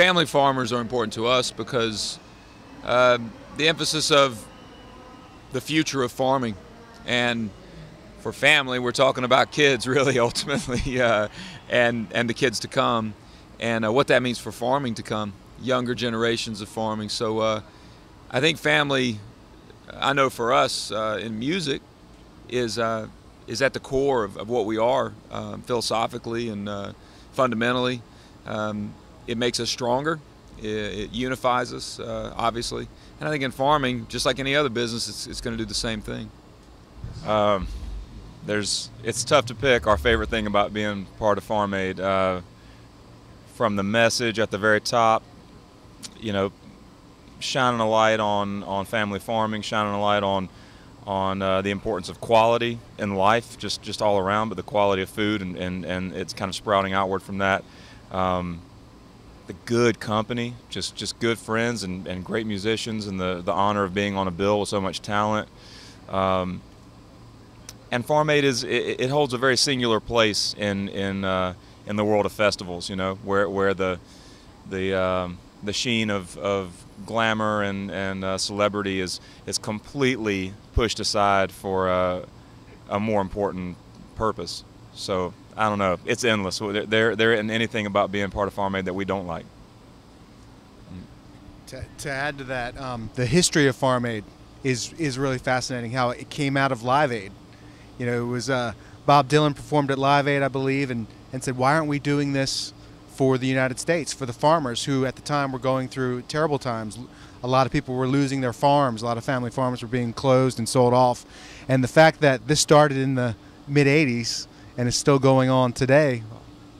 family farmers are important to us because the emphasis of the future of farming, and for family, we're talking about kids, really, ultimately, and the kids to come, and what that means for farming to come, younger generations of farming. So I think family, I know for us in music, is at the core of what we are philosophically and fundamentally. It makes us stronger. It unifies us, obviously. And I think in farming, just like any other business, it's going to do the same thing. It's tough to pick our favorite thing about being part of Farm Aid. From the message at the very top, you know, shining a light on family farming, shining a light on the importance of quality in life, just all around, but the quality of food, and it's kind of sprouting outward from that. The good company, just good friends and great musicians, and the honor of being on a bill with so much talent. And Farm Aid it holds a very singular place in the world of festivals, you know, where the sheen of glamour and celebrity is completely pushed aside for a more important purpose. So I don't know, it's endless. There isn't anything about being part of Farm Aid that we don't like. To add to that, the history of Farm Aid is really fascinating. How it came out of Live Aid. You know, it was Bob Dylan performed at Live Aid, I believe, and said, why aren't we doing this for the United States, for the farmers who at the time were going through terrible times. A lot of people were losing their farms. A lot of family farms were being closed and sold off. And the fact that this started in the mid-'80s and is still going on today,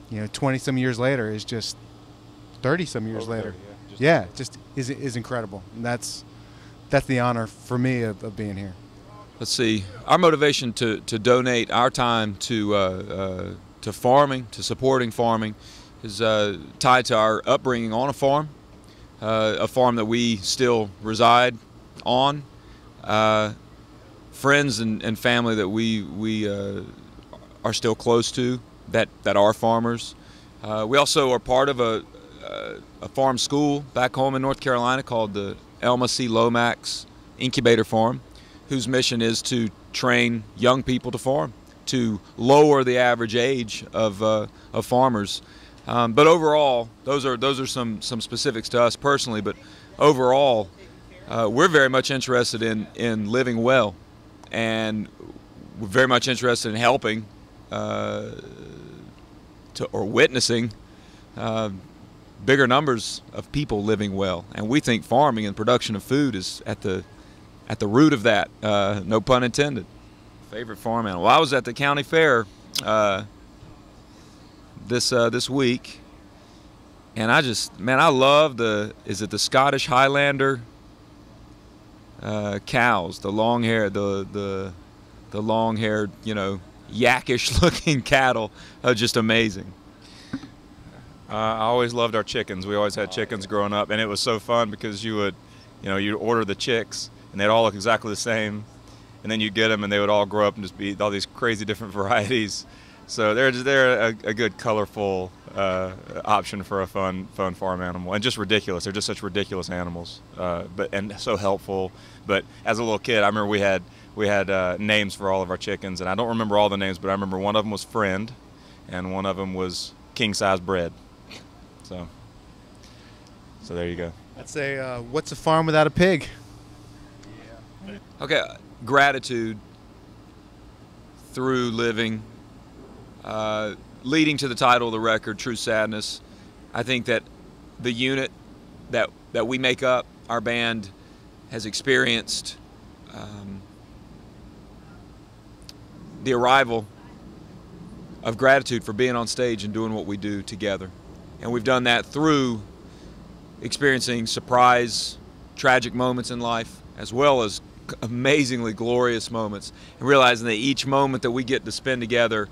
you know, 20-some years later, is just 30-some years later. Yeah, just is incredible. And that's the honor for me of being here. Let's see. Our motivation to donate our time to farming, to supporting farming, is tied to our upbringing on a farm that we still reside on, friends and family that we are still close to that are farmers. We also are part of a farm school back home in North Carolina called the Elma C. Lomax Incubator Farm, whose mission is to train young people to farm, to lower the average age of farmers. But overall, those are some specifics to us personally. But overall, we're very much interested in living well, and we're very much interested in helping or witnessing bigger numbers of people living well. And we think farming and production of food is at the root of that. No pun intended. Favorite farm animal? Well, I was at the county fair this week, and I love the Scottish Highlander cows, the long-haired, the long-haired, you know, yakkish-looking cattle, are just amazing. I always loved our chickens. We always had chickens growing up, and it was so fun because you'd order the chicks, and they'd all look exactly the same, and then you'd get them, and they would all grow up and just be all these crazy different varieties. So they're a good, colorful option for a fun farm animal, and just ridiculous. They're just such ridiculous animals, and so helpful. But as a little kid, I remember we had names for all of our chickens, and I don't remember all the names, but I remember one of them was Friend, and one of them was King Size Bread. So there you go. I'd say, what's a farm without a pig? Okay, gratitude through living, leading to the title of the record, True Sadness. I think that the unit that we make up, our band, has experienced the arrival of gratitude for being on stage and doing what we do together. And we've done that through experiencing surprise, tragic moments in life, as well as amazingly glorious moments, and realizing that each moment that we get to spend together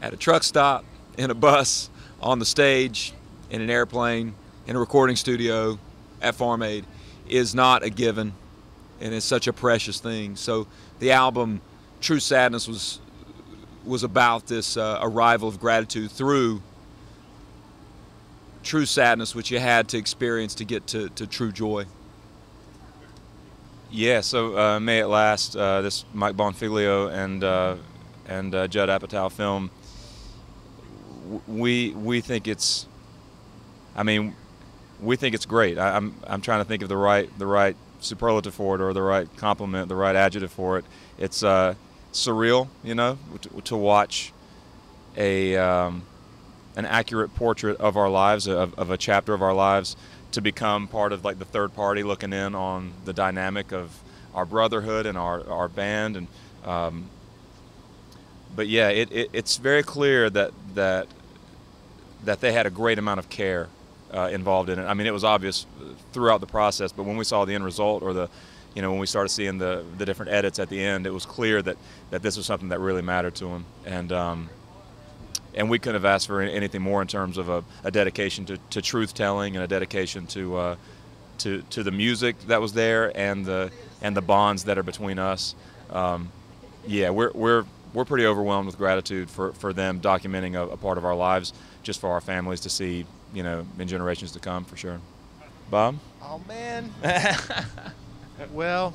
at a truck stop, in a bus, on the stage, in an airplane, in a recording studio, at Farm Aid, is not a given, and it's such a precious thing. So the album True Sadness was about this arrival of gratitude through true sadness, which you had to experience to get to true joy? Yeah, so May It Last, this Mike Bonfiglio and Judd Apatow film, we think it's, I mean, we think it's great. I'm trying to think of the right superlative for it, or the right compliment, the right adjective for it. It's surreal, you know, to watch an accurate portrait of our lives, of a chapter of our lives, to become part of like the third party looking in on the dynamic of our brotherhood and our band. And but yeah, it's very clear that they had a great amount of care involved in it. I mean, it was obvious throughout the process, but when we saw the end result, or when we started seeing the different edits at the end, it was clear that this was something that really mattered to them. And we couldn't have asked for anything more in terms of a dedication to truth telling, and a dedication to the music that was there, and the bonds that are between us. Yeah, we're pretty overwhelmed with gratitude for them documenting a part of our lives, just for our families to see, in generations to come, for sure. Bob? Oh man. Well,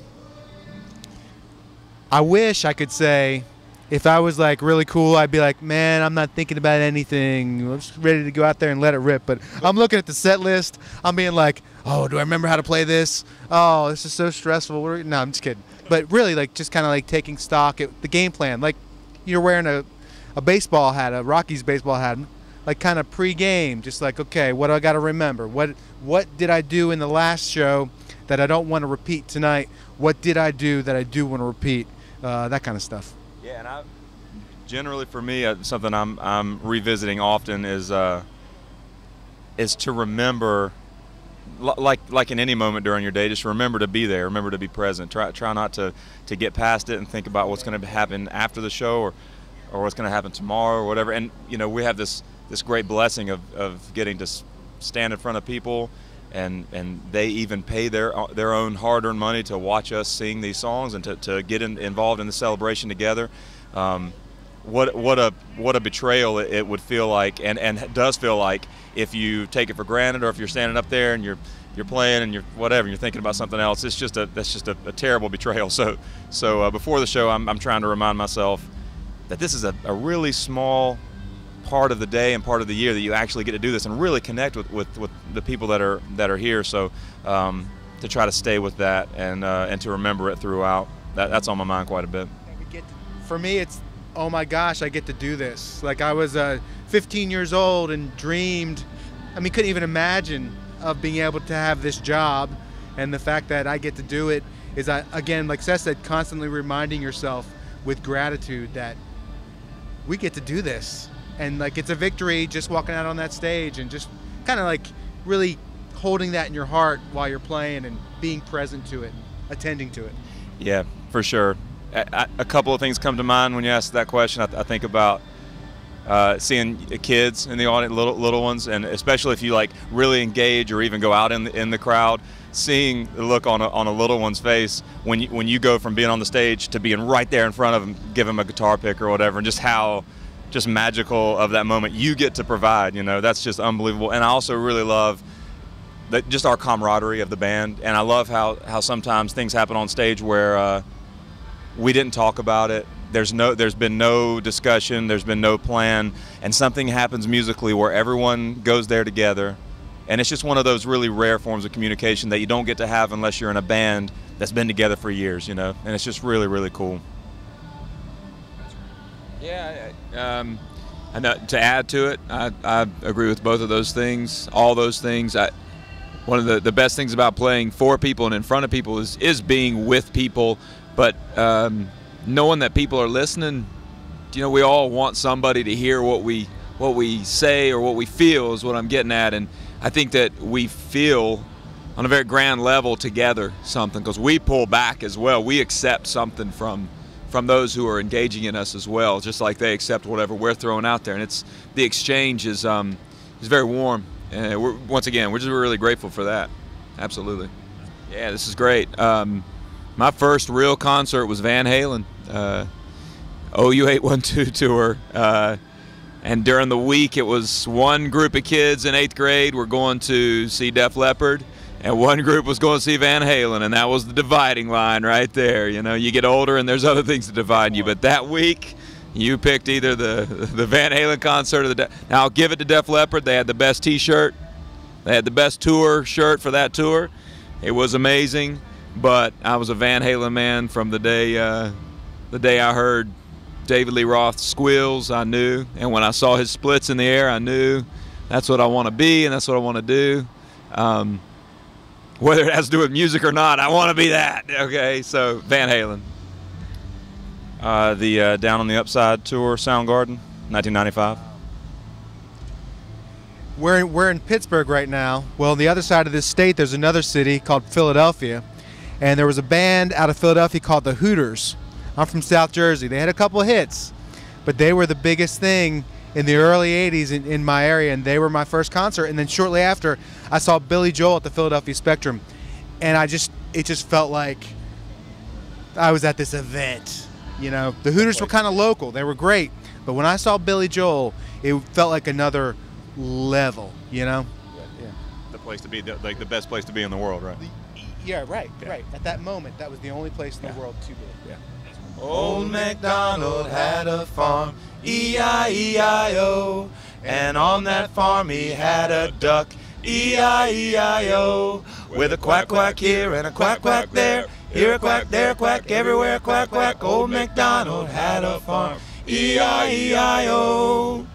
I wish I could say, if I was like really cool, I'd be like, man, I'm not thinking about anything. I'm just ready to go out there and let it rip. But I'm looking at the set list. I'm being like, oh, do I remember how to play this? Oh, this is so stressful. No, I'm just kidding. But really, like, just kind of like taking stock at the game plan. Like, you're wearing a baseball hat, a Rockies baseball hat, like kind of pre-game. Just like, okay, what do I got to remember? What did I do in the last show that I don't want to repeat tonight? What did I do that I do want to repeat? That kind of stuff. Yeah, and generally for me, something I'm revisiting often is to remember, like in any moment during your day, just remember to be there, remember to be present. Try not to get past it and think about what's going to happen after the show, or what's going to happen tomorrow, or whatever. And we have this great blessing of getting to stand in front of people, and they even pay their own hard-earned money to watch us sing these songs, and to get involved in the celebration together. What a betrayal it would feel like, and does feel like, if you take it for granted, or if you're standing up there and you're playing and you're whatever, and you're thinking about something else. That's just a terrible betrayal. So before the show, I'm trying to remind myself that this is a really small part of the day and part of the year that you actually get to do this and really connect with the people that are here. So to try to stay with that, and to remember it throughout. That's on my mind quite a bit. For me, it's, oh my gosh, I get to do this. Like, I was 15 years old and dreamed, couldn't even imagine of being able to have this job, and the fact that I get to do it is, again, like Seth said, constantly reminding yourself with gratitude that we get to do this. And like, it's a victory just walking out on that stage, and just kind of like really holding that in your heart while you're playing, and being present to it, attending to it. Yeah, for sure. A couple of things come to mind when you ask that question. I think about seeing kids in the audience, little ones, and especially if you like really engage or even go out in the crowd, seeing the look on a little one's face when you go from being on the stage to being right there in front of them, give them a guitar pick or whatever, and just how magical of that moment you get to provide. That's just unbelievable. And I also really love that, just our camaraderie of the band, and I love how sometimes things happen on stage where we didn't talk about it. There's been no discussion, there's been no plan, and something happens musically where everyone goes there together, and it's just one of those really rare forms of communication that you don't get to have unless you're in a band that's been together for years, and it's just really, really cool. Yeah, and to add to it, I agree with both of those things, all those things. One of the best things about playing for people and in front of people is being with people, but knowing that people are listening. We all want somebody to hear what we say or what we feel, is what I'm getting at. And I think that we feel on a very grand level together something, because we pull back as well. We accept something from those who are engaging in us as well, just like they accept whatever we're throwing out there. And the exchange is very warm. And we're just really grateful for that. Absolutely. Yeah, this is great. My first real concert was Van Halen, OU 812 tour. And during the week, it was one group of kids in 8th grade were going to see Def Leppard, and one group was going to see Van Halen, and that was the dividing line right there. You know, you get older and there's other things to divide you, but that week you picked either the Van Halen concert or now I'll give it to Def Leppard. They had the best T-shirt. They had the best tour shirt for that tour. It was amazing, but I was a Van Halen man from the day I heard David Lee Roth's Squeals. I knew, and when I saw his splits in the air, I knew that's what I want to be and that's what I want to do. Whether it has to do with music or not, I want to be that. Okay, so Van Halen. The Down on the Upside tour, Soundgarden, 1995. We're in Pittsburgh right now. Well, on the other side of this state, there's another city called Philadelphia, and there was a band out of Philadelphia called the Hooters. I'm from South Jersey. They had a couple of hits, but they were the biggest thing in the early 80s in my area, and they were my first concert. And then shortly after, I saw Billy Joel at the Philadelphia Spectrum, and it just felt like I was at this event. You know, the Hooters were kind of local. They were great, but when I saw Billy Joel, it felt like another level, you know? Yeah. The place to be, like the best place to be in the world, right? Yeah, right. At that moment, that was the only place in the world to be. Yeah. Old MacDonald had a farm, E-I-E-I-O, and on that farm he had a duck, E-I-E-I-O, with a quack quack here and a quack quack there, here a quack, there a quack, everywhere a quack quack. Old MacDonald had a farm, E-I-E-I-O.